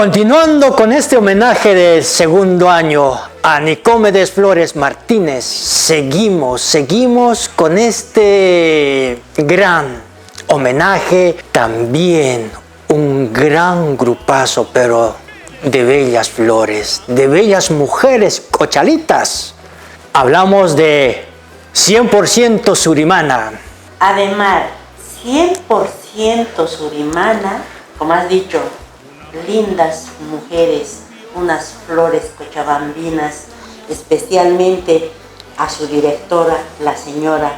Continuando con este homenaje del segundo año a Nicomedes Flores Martínez, seguimos con este gran homenaje, también un gran grupazo, pero de bellas flores, de bellas mujeres cochalitas. Hablamos de 100% Surimana. Además, 100% Surimana, como has dicho, lindas mujeres, unas flores cochabambinas, especialmente a su directora, la señora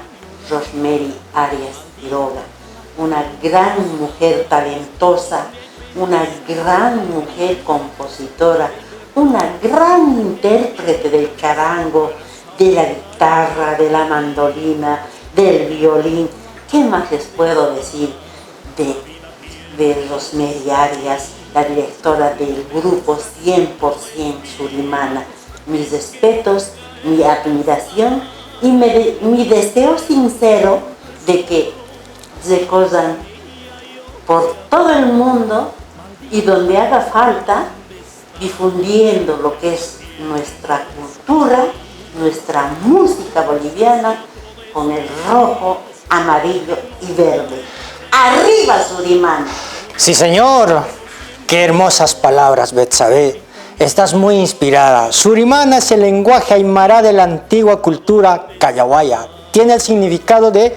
Rosemary Arias Quiroga, una gran mujer talentosa, una gran mujer compositora, una gran intérprete del charango, de la guitarra, de la mandolina, del violín. ¿Qué más les puedo decir de Rosemary Arias, la directora del grupo 100% Surimana? Mis respetos, mi admiración y mi deseo sincero de que recorran por todo el mundo y donde haga falta, difundiendo lo que es nuestra cultura, nuestra música boliviana, con el rojo, amarillo y verde. ¡Arriba Surimana! Sí, señor. Qué hermosas palabras, Betsabe. Estás muy inspirada. Surimana es el lenguaje aymara de la antigua cultura callahuaya. Tiene el significado de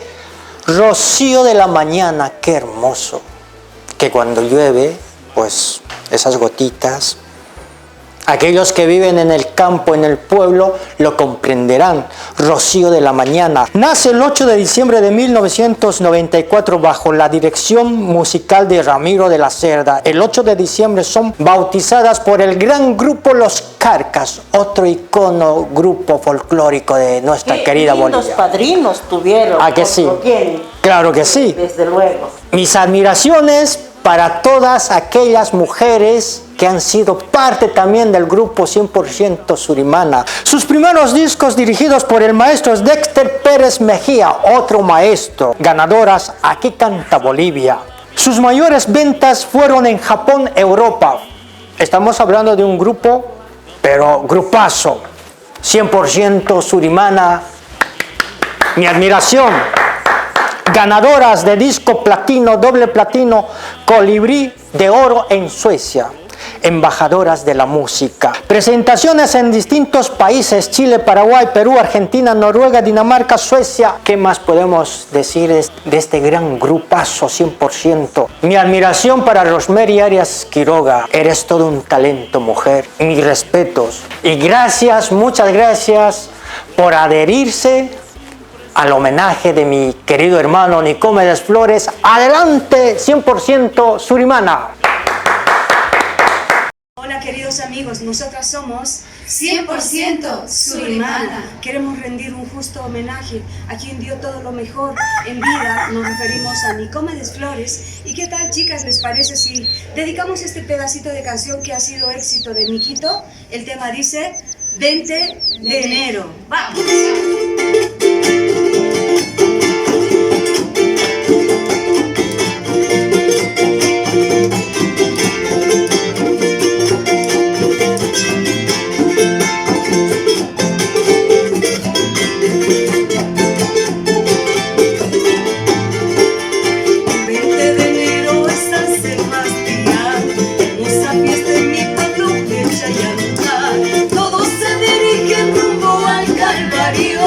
rocío de la mañana. Qué hermoso. Que cuando llueve, pues esas gotitas, aquellos que viven en el campo, en el pueblo, lo comprenderán. Rocío de la mañana. Nace el 8 de diciembre de 1994 bajo la dirección musical de Ramiro de la Cerda. El 8 de diciembre son bautizadas por el gran grupo Los Carcas, otro icono grupo folclórico de nuestra querida Bolivia. Los padrinos tuvieron. ¿A que sí? Claro que sí. Desde luego. Mis admiraciones para todas aquellas mujeres que han sido parte también del grupo 100% Surimana. Sus primeros discos dirigidos por el maestro Dexter Pérez Mejía, otro maestro, ganadoras Aquí Canta Bolivia. Sus mayores ventas fueron en Japón, Europa. Estamos hablando de un grupo, pero grupazo, 100% Surimana. Mi admiración. Ganadoras de disco platino, doble platino, Colibrí de oro en Suecia. Embajadoras de la música. Presentaciones en distintos países: Chile, Paraguay, Perú, Argentina, Noruega, Dinamarca, Suecia. ¿Qué más podemos decir de este gran grupazo 100%? Mi admiración para Rosemary Arias Quiroga. Eres todo un talento, mujer. Mis respetos. Y gracias, muchas gracias por adherirse al homenaje de mi querido hermano Nicomedes Flores. Adelante, 100% Surimana. Hola queridos amigos, nosotras somos 100% Surimana. Queremos rendir un justo homenaje a quien dio todo lo mejor en vida. Nos referimos a Nicomedes Flores. ¿Y qué tal, chicas, les parece si dedicamos este pedacito de canción que ha sido éxito de Miquito? El tema dice 20 de enero. ¡Vamos! Todos se dirigen rumbo al Calvario.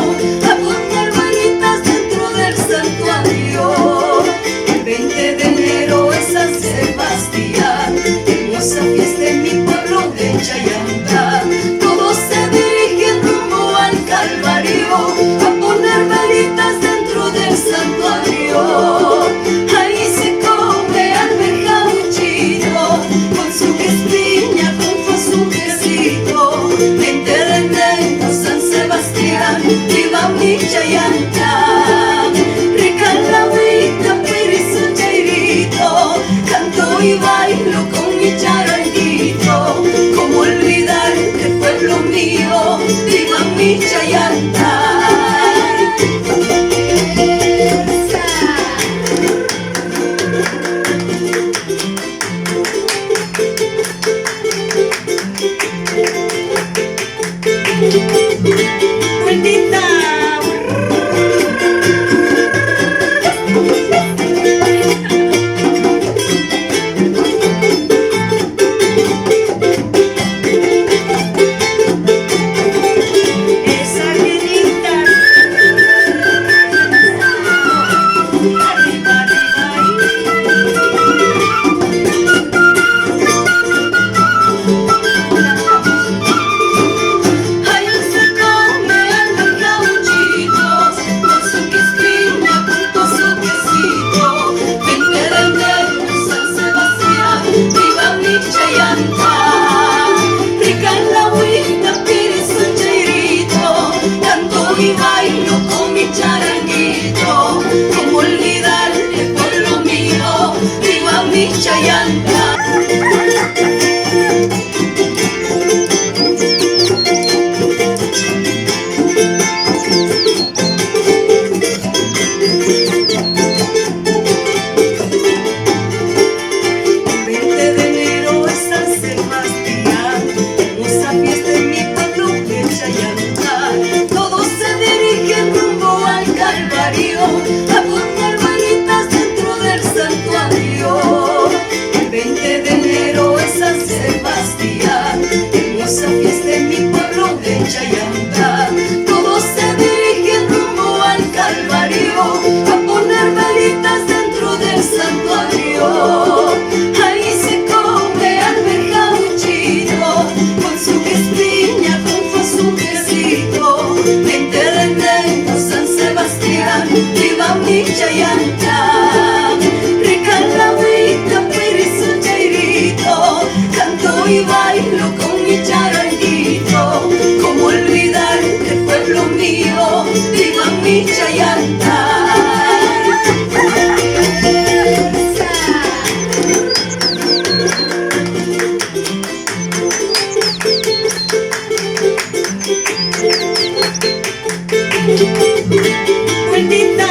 Vueltita. Esa arenita. Arriba, ay, se come los gauchitos con su quespiña junto a su quesito. Venderende San Sebastián, viva mi chayanta. Rica en la agüita, pires un chairito, canto y bailo con mi charanguito. Como olvidar el pueblo mío, viva mi chayanta. El 20 de enero es San Sebastián, hermosa fiesta en mi pueblo de Chayanta. Todos se dirigen rumbo al Calvario a poner velitas dentro del santuario. El 20 de enero es San Sebastián, hermosa fiesta en mi pueblo de Chayanta. Todos se dirigen rumbo al Calvario a poner velitas dentro del santuario. Ahí se come al gauchito con su quespiña, junto a su quesito. Enterrando San Sebastián, viva mi chayanta. Rica en la agüita, pires un chairito, canto y bailo con mi charanguito. Como olvidar el pueblo mío, viva mi chayanta. Vueltita.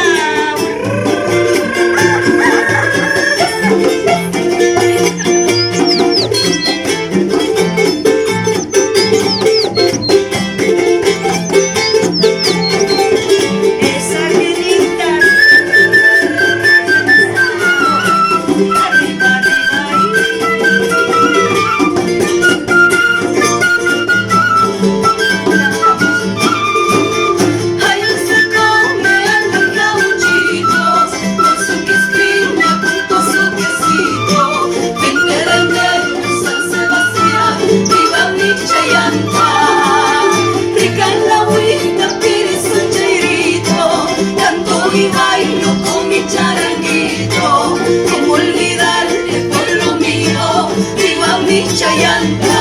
Esa arenita. Arriba, ay, se come los gauchitos con su quespiña junto a su quesito. Venderende San Sebastián, viva mi chayanta. Rica en la agüita, pires un chairito, canto y bailo con mi charanguito. Como olvidar el pueblo mío, viva mi chayanta.